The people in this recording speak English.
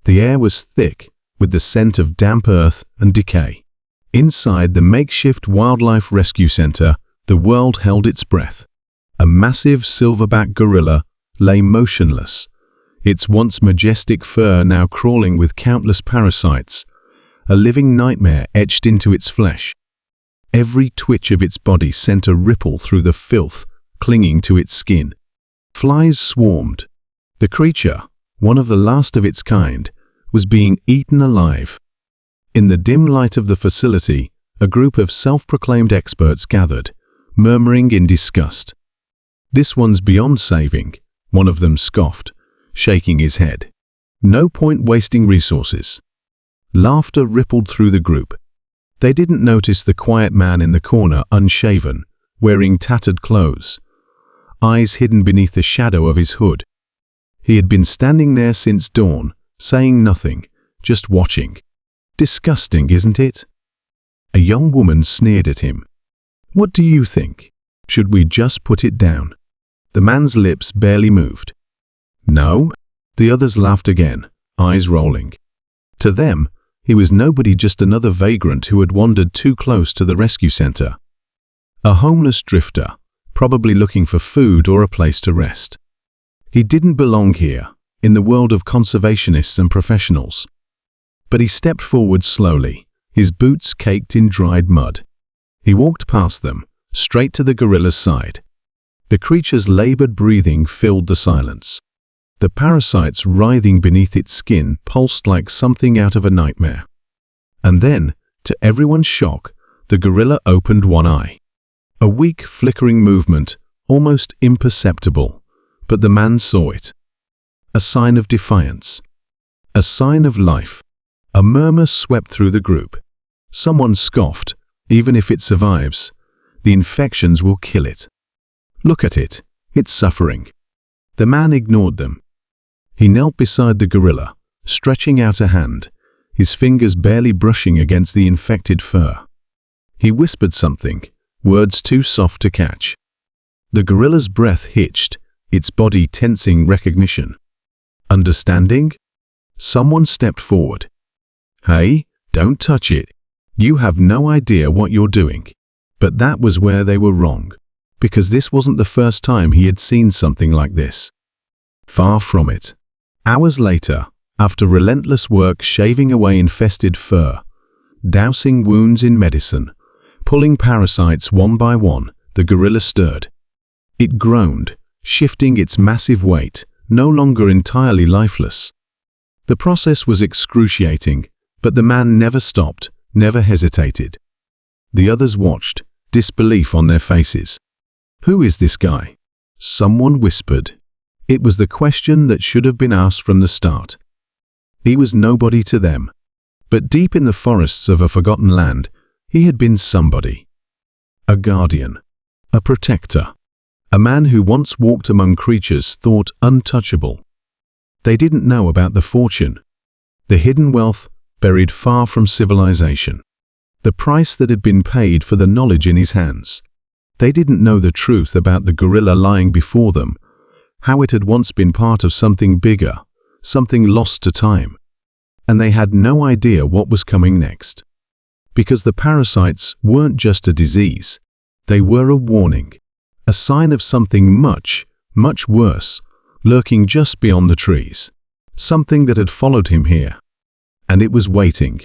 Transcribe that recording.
The air was thick, with the scent of damp earth and decay. Inside the makeshift wildlife rescue center, the world held its breath. A massive silverback gorilla lay motionless, its once majestic fur now crawling with countless parasites, a living nightmare etched into its flesh. Every twitch of its body sent a ripple through the filth clinging to its skin. Flies swarmed. The creature, one of the last of its kind, was being eaten alive. In the dim light of the facility, a group of self-proclaimed experts gathered, murmuring in disgust. "This one's beyond saving," one of them scoffed, shaking his head. "No point wasting resources." Laughter rippled through the group. They didn't notice the quiet man in the corner, unshaven, wearing tattered clothes, eyes hidden beneath the shadow of his hood. He had been standing there since dawn, saying nothing, just watching. "Disgusting, isn't it?" A young woman sneered at him. "What do you think? Should we just put it down?" The man's lips barely moved. "No." The others laughed again, eyes rolling. To them, he was nobody, just another vagrant who had wandered too close to the rescue center. A homeless drifter, probably looking for food or a place to rest. He didn't belong here, in the world of conservationists and professionals. But he stepped forward slowly, his boots caked in dried mud. He walked past them, straight to the gorilla's side. The creature's labored breathing filled the silence. The parasites writhing beneath its skin pulsed like something out of a nightmare. And then, to everyone's shock, the gorilla opened one eye. A weak, flickering movement, almost imperceptible, but the man saw it. A sign of defiance. A sign of life. A murmur swept through the group. Someone scoffed, "Even if it survives, the infections will kill it. Look at it, it's suffering." The man ignored them. He knelt beside the gorilla, stretching out a hand, his fingers barely brushing against the infected fur. He whispered something, words too soft to catch. The gorilla's breath hitched, its body tensing recognition. Understanding? Someone stepped forward. "Hey, don't touch it. You have no idea what you're doing." But that was where they were wrong, because this wasn't the first time he had seen something like this. Far from it. Hours later, after relentless work shaving away infested fur, dousing wounds in medicine, pulling parasites one by one, the gorilla stirred. It groaned, shifting its massive weight, no longer entirely lifeless. The process was excruciating, but the man never stopped, never hesitated. The others watched, disbelief on their faces. "Who is this guy?" Someone whispered. It was the question that should have been asked from the start. He was nobody to them. But deep in the forests of a forgotten land, he had been somebody. A guardian. A protector. A man who once walked among creatures thought untouchable. They didn't know about the fortune, the hidden wealth buried far from civilization, the price that had been paid for the knowledge in his hands. They didn't know the truth about the gorilla lying before them, how it had once been part of something bigger, something lost to time. And they had no idea what was coming next. Because the parasites weren't just a disease, they were a warning, a sign of something much, much worse, lurking just beyond the trees. Something that had followed him here. And it was waiting.